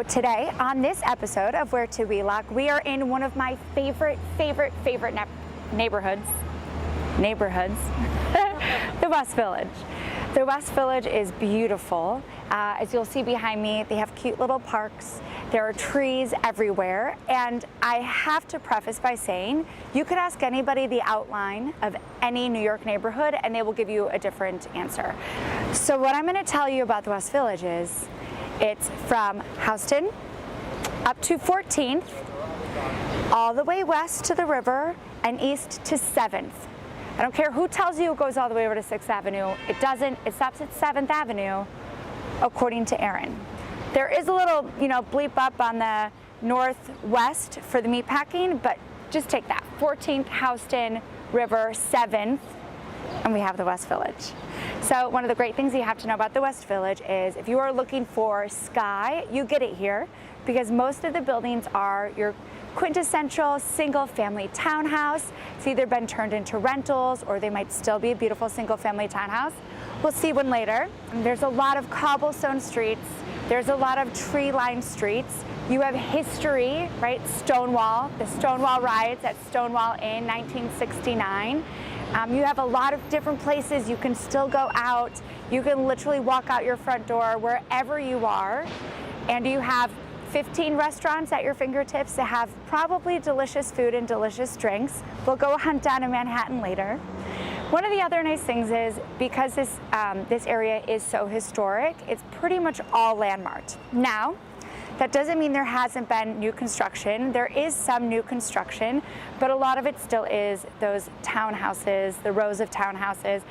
So today on this episode of Where to Wheelock, we are in one of my favorite neighborhoods, the West Village. The West Village is beautiful. As you'll see behind me, they have cute little parks. There are trees everywhere. And I have to preface by saying, you could ask anybody the outline of any New York neighborhood and they will give you a different answer. So what I'm gonna tell you about the West Village is, it's from Houston up to 14th, all the way west to the river and east to 7th. I don't care who tells you it goes all the way over to 6th Avenue. It doesn't. It stops at 7th Avenue, according to Erin. There is a little, bleep up on the northwest for the meatpacking, but just take that. 14th, Houston, River, 7th, and we have the West Village. So one of the great things you have to know about the West Village is if you are looking for sky, you get it here because most of the buildings are your quintessential single-family townhouse. It's either been turned into rentals or they might still be a beautiful single-family townhouse. We'll see one later. There's a lot of cobblestone streets. There's a lot of tree-lined streets. You have history, right? Stonewall, the Stonewall riots at Stonewall in 1969. You have a lot of different places you can still go out. You can literally walk out your front door wherever you are. And you have 15 restaurants at your fingertips that have probably delicious food and delicious drinks. We'll go hunt down in Manhattan later. One of the other nice things is because this area is so historic, it's pretty much all landmarked. Now, that doesn't mean there hasn't been new construction. There is some new construction, but a lot of it still is those townhouses, the rows of townhouses.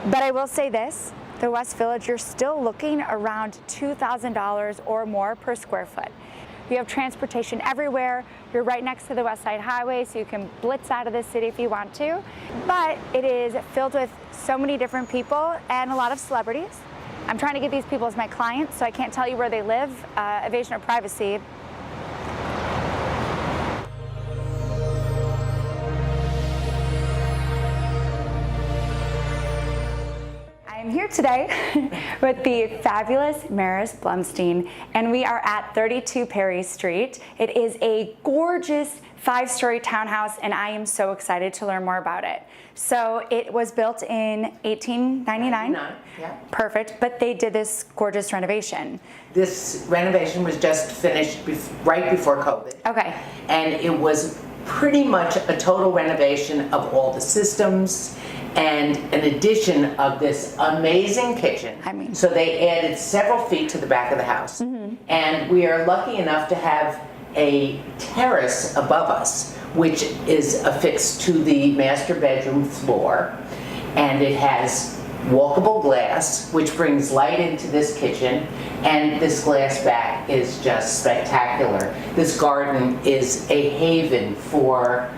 But I will say this, the West Village, you're still looking around $2,000 or more per square foot. You have transportation everywhere. You're right next to the West Side Highway, so you can blitz out of the city if you want to. But it is filled with so many different people and a lot of celebrities. I'm trying to get these people as my clients, so I can't tell you where they live. Evasion of privacy. I'm here today with the fabulous Maris Blumstein, and we are at 32 Perry Street. It is a gorgeous 5-story townhouse, and I am so excited to learn more about it. So it was built in 1899. Yeah. Perfect, but they did this gorgeous renovation. This renovation was just finished right before COVID. Okay. And it was pretty much a total renovation of all the systems and an addition of this amazing kitchen. So they added several feet to the back of the house. Mm-hmm. And we are lucky enough to have a terrace above us, which is affixed to the master bedroom floor. And it has walkable glass, which brings light into this kitchen. And this glass back is just spectacular. This garden is a haven for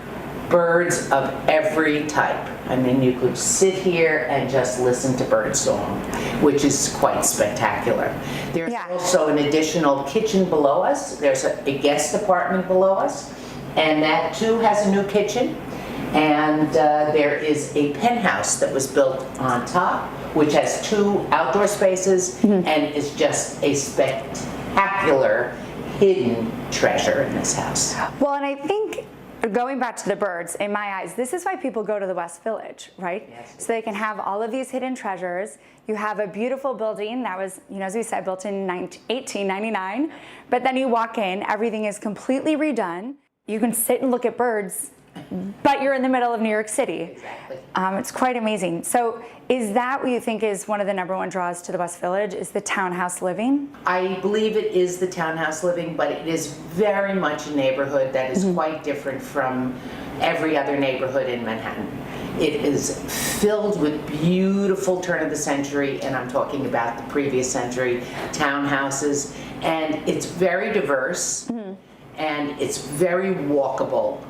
birds of every type. I mean, you could sit here and just listen to birdsong, which is quite spectacular. There's also an additional kitchen below us. There's a guest apartment below us, and that too has a new kitchen. And there is a penthouse that was built on top, which has 2 outdoor spaces and is just a spectacular hidden treasure in this house. Well, and I think going back to the birds, in my eyes, this is why people go to the West Village, right? Yes. So they can have all of these hidden treasures. You have a beautiful building that was, as we said, built in 1899. But then you walk in, everything is completely redone. You can sit and look at birds, but you're in the middle of New York City. Exactly. It's quite amazing. So is that what you think is one of the #1 draws to the West Village, is the townhouse living? I believe it is the townhouse living, but it is very much a neighborhood that is quite different from every other neighborhood in Manhattan. It is filled with beautiful turn of the century, and I'm talking about the previous century, townhouses, and it's very diverse, and it's very walkable.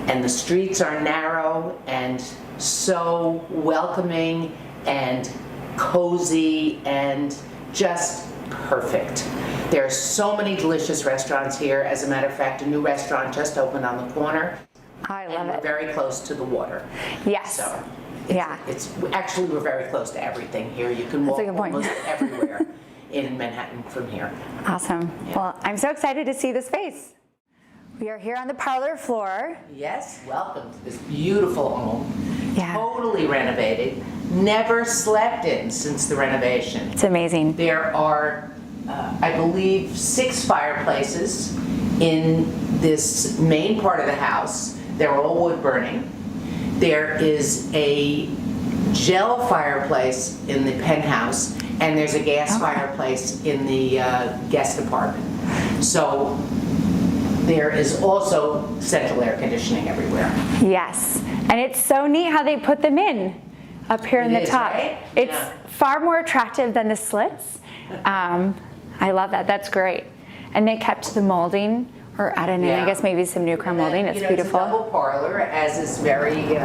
And the streets are narrow and so welcoming and cozy and just perfect. There are so many delicious restaurants here. As a matter of fact, a new restaurant just opened on the corner. I love and it. We're very close to the water. Yes. So it's actually, we're very close to everything here. You can walk almost everywhere. in Manhattan from here. Awesome. Yeah. Well, I'm so excited to see the space. We are here on the parlor floor. Yes, welcome to this beautiful home. Yeah. Totally renovated. Never slept in since the renovation. It's amazing. There are, I believe, 6 fireplaces in this main part of the house. They're all wood burning. There is a gel fireplace in the penthouse, and there's a gas fireplace in the guest apartment. So there is also central air conditioning everywhere. Yes, and it's so neat how they put them in up here in the top. Right? It's Yeah. far more attractive than the slits. I love that. That's great. And they kept the molding, or added in, Yeah. I guess maybe some new crown molding. It's beautiful. It's a double parlor, as is very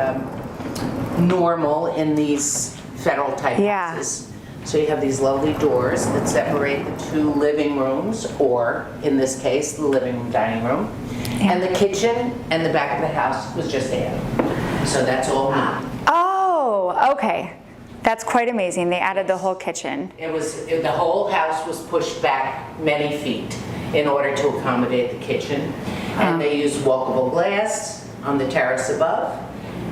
normal in these federal type Yeah. houses. So you have these lovely doors that separate the 2 living rooms, or in this case, the living room, dining room. Yeah. And the kitchen and the back of the house was just added. So that's all new. Oh, okay. That's quite amazing. They added the whole kitchen. The whole house was pushed back many feet in order to accommodate the kitchen. And they used walkable glass on the terrace above.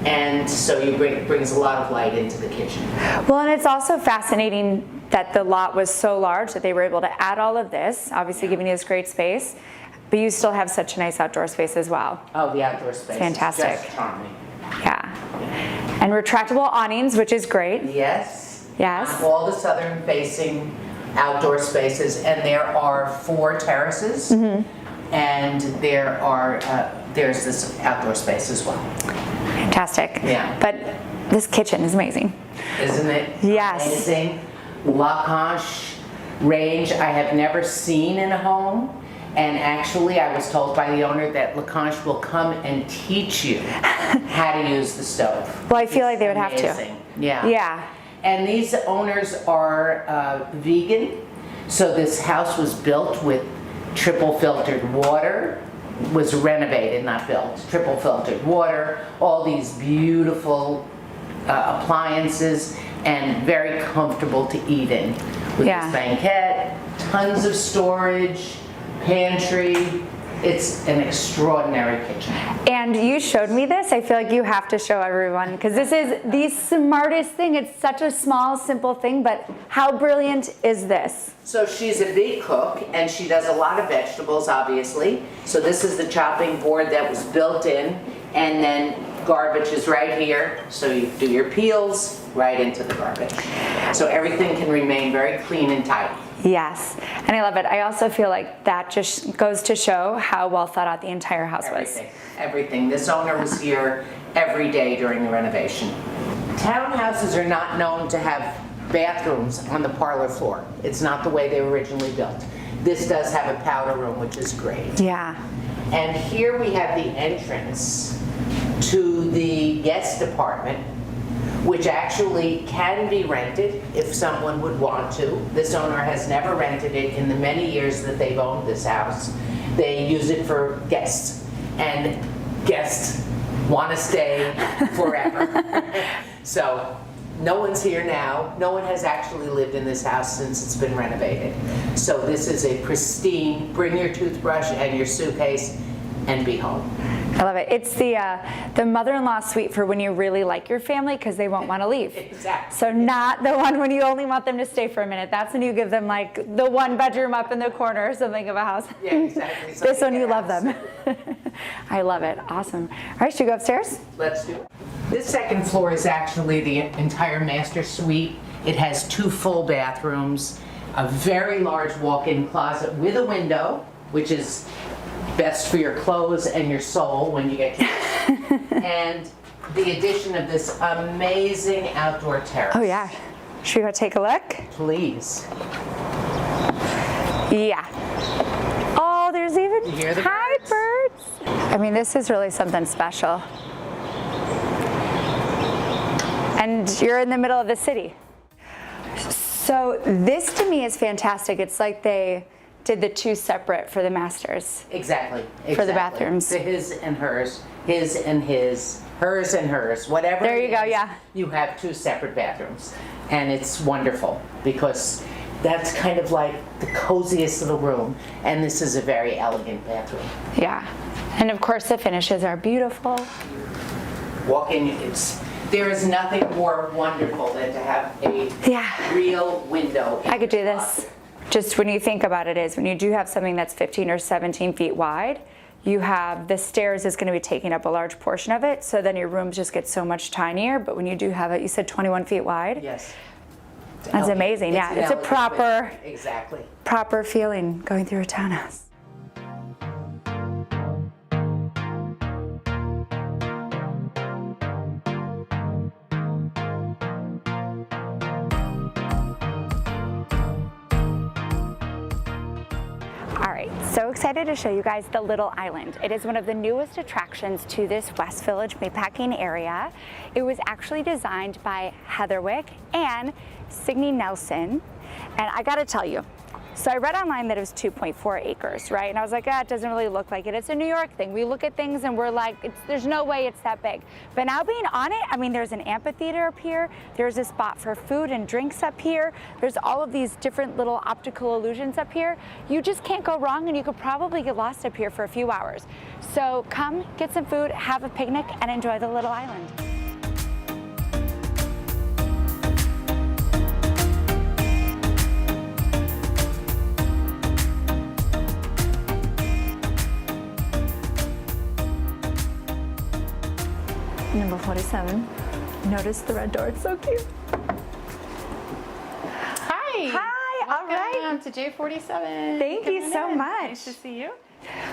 And so it brings a lot of light into the kitchen. Well, and it's also fascinating that the lot was so large that they were able to add all of this, obviously giving you this great space, but you still have such a nice outdoor space as well. Oh, the outdoor space Fantastic. is just charming. Yeah. And retractable awnings, which is great. Yes. Yes. All the southern facing outdoor spaces, and there are 4 terraces, and there's this outdoor space as well. Fantastic. Yeah. But this kitchen is amazing. Isn't it? Yes. Amazing. Lacanche range I have never seen in a home. And actually, I was told by the owner that Lacanche will come and teach you how to use the stove. Well, I feel like they would have to. Amazing. Yeah. Yeah. And these owners are vegan. So this house was built with triple filtered water, was renovated, not built, triple filtered water, all these beautiful appliances, and very comfortable to eat in. With Yeah. this banquette, tons of storage, pantry. It's an extraordinary kitchen. And you showed me this. I feel like you have to show everyone because this is the smartest thing. It's such a small, simple thing, but how brilliant is this? So she's a big cook, and she does a lot of vegetables, obviously. So this is the chopping board that was built in, and then garbage is right here. So you do your peels right into the garbage. So everything can remain very clean and tidy. Yes, and I love it. I also feel like that just goes to show how well thought out the entire house was. Everything. This owner was here every day during the renovation. Townhouses are not known to have bathrooms on the parlor floor. It's not the way they were originally built. This does have a powder room, which is great. Yeah. And here we have the entrance to the guest apartment, which actually can be rented if someone would want to. This owner has never rented it in the many years that they've owned this house. They use it for guests, and guests want to stay forever. So no one's here now. No one has actually lived in this house since it's been renovated. So this is a pristine, bring your toothbrush and your suitcase and be home. I love it. It's the mother-in-law suite for when you really like your family because they won't want to leave. Exactly. So not the one when you only want them to stay for a minute. That's when you give them like the 1 bedroom up in the corner or something of a house. Yeah, exactly. This one you love them. I love it. Awesome. All right, should we go upstairs? Let's do it. This second floor is actually the entire master suite. It has 2 full bathrooms, a very large walk-in closet with a window, which is best for your clothes and your soul when you get to and the addition of this amazing outdoor terrace. Oh yeah. Should we go take a look? Please. Yeah. Oh, there's even You hear the hi birds? birds. I mean, this is really something special. And you're in the middle of the city. So this to me is fantastic. It's like they did the 2 separate for the masters. Exactly. For the bathrooms. The his and hers, his and his, hers and hers, whatever. There you it go, is, yeah. You have 2 separate bathrooms. And it's wonderful because that's kind of like the coziest little room. And this is a very elegant bathroom. Yeah. And of course the finishes are beautiful. Walk in, there is nothing more wonderful than to have a real window. I could do this. Just when you think about it is, when you do have something that's 15 or 17 feet wide, you have the stairs is going to be taking up a large portion of it, so then your rooms just get so much tinier. But when you do have it, you said 21 feet wide? Yes. That's amazing. Yeah, it's a proper, exactly, proper feeling going through a townhouse. So excited to show you guys the Little Island. It is one of the newest attractions to this West Village meatpacking area. It was actually designed by Heatherwick and Signe Nelson. And I gotta tell you, so I read online that it was 2.4 acres, right? And I was like, it doesn't really look like it. It's a New York thing. We look at things and we're like, there's no way it's that big. But now being on it, I mean, there's an amphitheater up here. There's a spot for food and drinks up here. There's all of these different little optical illusions up here. You just can't go wrong, and you could probably get lost up here for a few hours. So come get some food, have a picnic, and enjoy the Little Island. Number 47. Notice the red door, it's so cute. Hi. Hi, all right. Welcome to J47. Thank you so much. Nice to see you.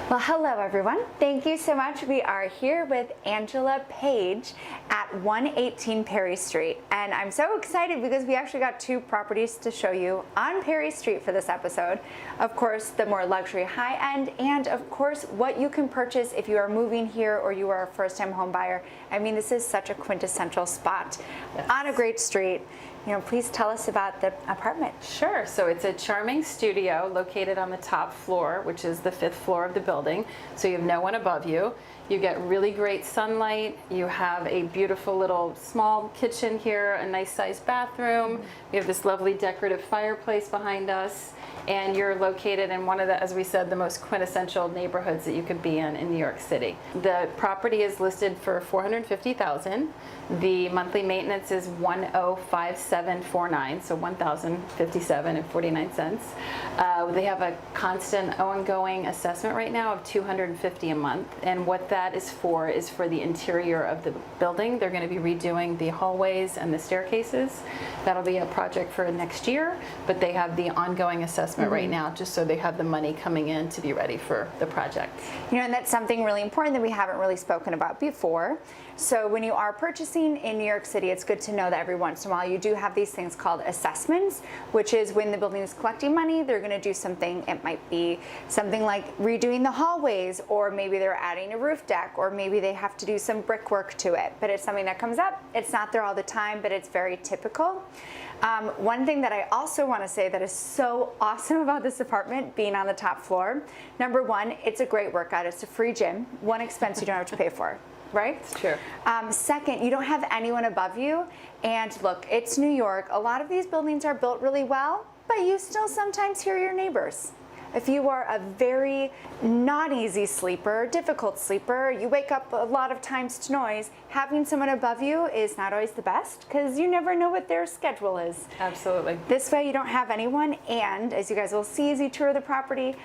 Well, hello everyone. Thank you so much. We are here with Angela Page at 118 Perry Street. And I'm so excited because we actually got two properties to show you on Perry Street for this episode. Of course, the more luxury high end, and of course, what you can purchase if you are moving here or you are a first-time home buyer. I mean, this is such a quintessential spot on a great street. You know, please tell us about the apartment. Sure. So it's a charming studio located on the top floor, which is the 5th floor of the building. So you have no one above you. You get really great sunlight. You have a beautiful little small kitchen here, a nice sized bathroom. We have this lovely decorative fireplace behind us. And you're located in one of the, as we said, the most quintessential neighborhoods that you could be in New York City. The property is listed for $450,000. The monthly maintenance is $1,057.49, so $1,057.49. They have a constant ongoing assessment right now of $250 a month, and what that is for the interior of the building. They're going to be redoing the hallways and the staircases. That'll be a project for next year, but they have the ongoing assessment right now, just so they have the money coming in to be ready for the project. You know, and that's something really important that we haven't really spoken about before. So when you are purchasing in New York City, it's good to know that every once in a while you do have these things called assessments, which is when the building is collecting money, they're going to do something. It might be something like redoing the hallways, or maybe they're adding a roof deck, or maybe they have to do some brickwork to it. But it's something that comes up. It's not there all the time, but it's very typical. One thing that I also want to say that is so awesome about this apartment being on the top floor, number one, it's a great workout. It's a free gym. One expense you don't have to pay for, right? It's true. Second, you don't have anyone above you. And look, it's New York. A lot of these buildings are built really well, but you still sometimes hear your neighbors. If you are a very not easy sleeper, difficult sleeper, you wake up a lot of times to noise, having someone above you is not always the best because you never know what their schedule is. Absolutely. This way you don't have anyone, and as you guys will see as you tour the property,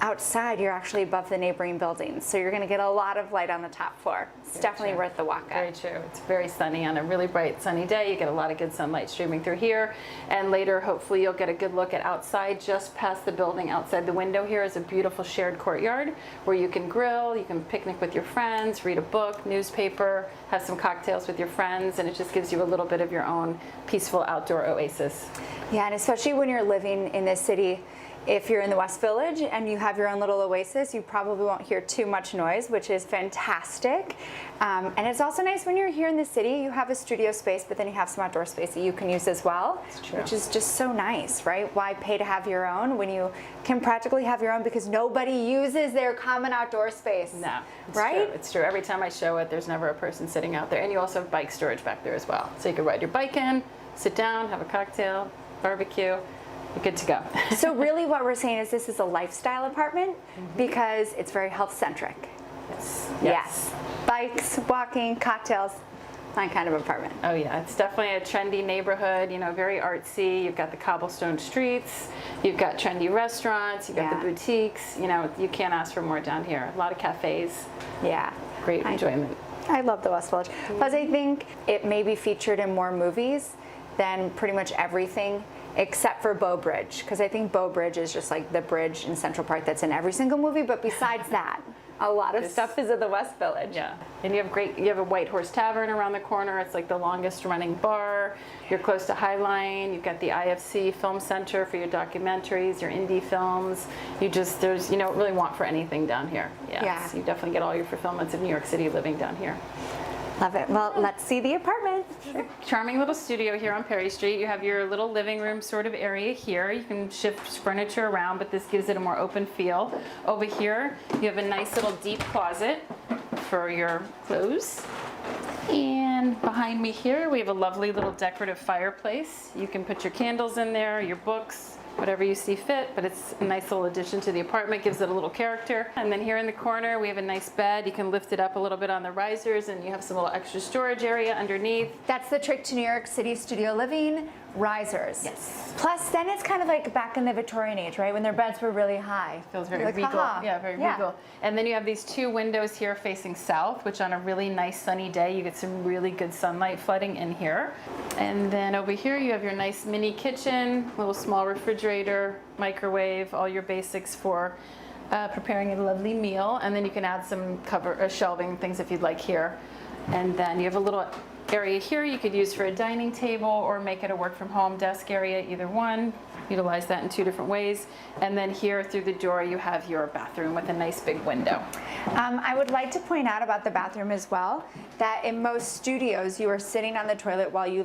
outside you're actually above the neighboring buildings, so you're going to get a lot of light on the top floor. It's definitely worth the walk up. Very true. It's very sunny on a really bright sunny day. You get a lot of good sunlight streaming through here, and later hopefully you'll get a good look at outside. Just past the building, outside the window here, is a beautiful shared courtyard where you can grill, you can picnic with your friends, read a book, newspaper, have some cocktails with your friends, and it just gives you a little bit of your own peaceful outdoor oasis. Yeah, and especially when you're living in this city, if you're in the West Village and you have your own little oasis, you probably won't hear too much noise, which is fantastic. And it's also nice when you're here in the city, you have a studio space, but then you have some outdoor space that you can use as well, which is just so nice, right? Why pay to have your own when you can practically have your own, because nobody uses their common outdoor space. No, it's right? true. It's true. Every time I show it, there's never a person sitting out there. And you also have bike storage back there as well. So you can ride your bike in, sit down, have a cocktail, barbecue. you're good to go. So really what we're saying is this is a lifestyle apartment because it's very health-centric. Yes. Bikes, walking, cocktails, my kind of apartment. Oh yeah, it's definitely a trendy neighborhood, you know, very artsy. You've got the cobblestone streets, you've got trendy restaurants, you've got the boutiques, you know, you can't ask for more down here. A lot of cafes. Yeah. Great enjoyment. I love the West Village. Plus I think it may be featured in more movies than pretty much everything except for Bow Bridge, because I think Bow Bridge is just like the bridge in Central Park that's in every single movie, but besides that, a lot of stuff is at the West Village. Yeah, and you have a White Horse Tavern around the corner. It's like the longest running bar. You're close to High Line. You've got the IFC Film Center for your documentaries, your indie films. You don't really want for anything down here. Yeah. So you definitely get all your fulfillments of New York City living down here. Love it. Well, let's see the apartment. Charming little studio here on Perry Street. You have your little living room sort of area here. You can shift furniture around, but this gives it a more open feel. Over here, you have a nice little deep closet for your clothes. And behind me here, we have a lovely little decorative fireplace. You can put your candles in there, your books, whatever you see fit, but it's a nice little addition to the apartment, gives it a little character. And then here in the corner, we have a nice bed. You can lift it up a little bit on the risers, and you have some little extra storage area underneath. That's the trick to New York City studio living, risers. Yes. Plus, then it's kind of like back in the Victorian age, right? When their beds were really high. Feels very like, regal. haha. Yeah, very regal. And then you have these two windows here facing south, which on a really nice sunny day, you get some really good sunlight flooding in here. And then over here, you have your nice mini kitchen, little small refrigerator, microwave, all your basics for preparing a lovely meal. And then you can add some shelving things if you'd like here. And then you have a little area here you could use for a dining table or make it a work from home desk area, either one. Utilize that in two different ways. And then here through the door you have your bathroom with a nice big window. I would like to point out about the bathroom as well that in most studios you are sitting on the toilet while you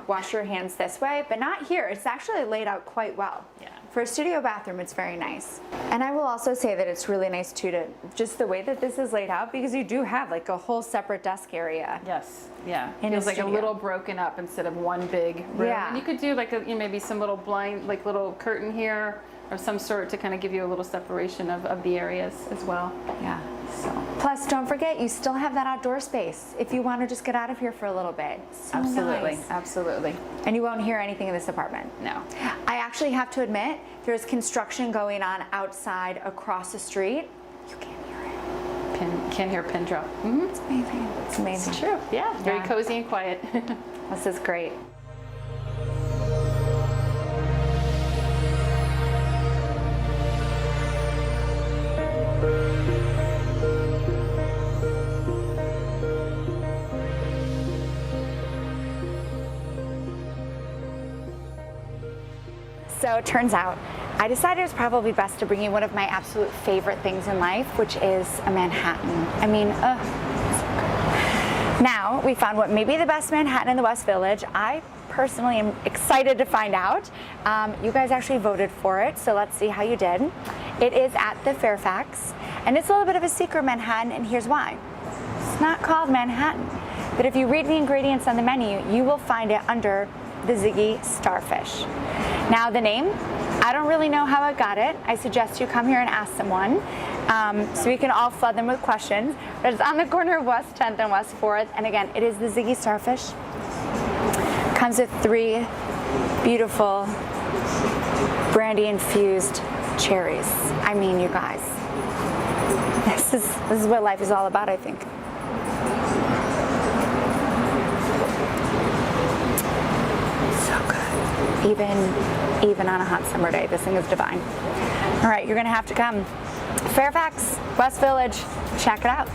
wash your hands this way, but not here. It's actually laid out quite well. Yeah. For a studio bathroom, it's very nice. And I will also say that it's really nice too to just the way that this is laid out, because you do have like a whole separate desk area. Yes, yeah. It feels like a little broken up instead of one big room. Yeah. And you could do like maybe some little blind, like little curtain here of some sort to kind of give you a little separation of the areas as well. Yeah. So. Plus, don't forget, you still have that outdoor space if you want to just get out of here for a little bit. So absolutely, nice. Absolutely. And you won't hear anything in this apartment. No. I actually have to admit, there's construction going on outside across the street. You can't hear it. Can't hear a pin drop. Mm-hmm. It's amazing. It's amazing. It's true. Yeah. Very cozy and quiet. This is great. So it turns out, I decided it was probably best to bring you one of my absolute favorite things in life, which is a Manhattan. I mean, now we found what may be the best Manhattan in the West Village. I personally am excited to find out. You guys actually voted for it, so let's see how you did. It is at the Fairfax, and it's a little bit of a secret Manhattan, and here's why. It's not called Manhattan, but if you read the ingredients on the menu, you will find it under the Ziggy Starfish. Now the name, I don't really know how I got it. I suggest you come here and ask someone so we can all flood them with questions. But it's on the corner of West 10th and West 4th. And again, it is the Ziggy Starfish. Comes with 3 beautiful brandy infused cherries. I mean, you guys, this is what life is all about, I think. So good. Even on a hot summer day, this thing is divine. All right, you're gonna have to come. Fairfax, West Village, check it out.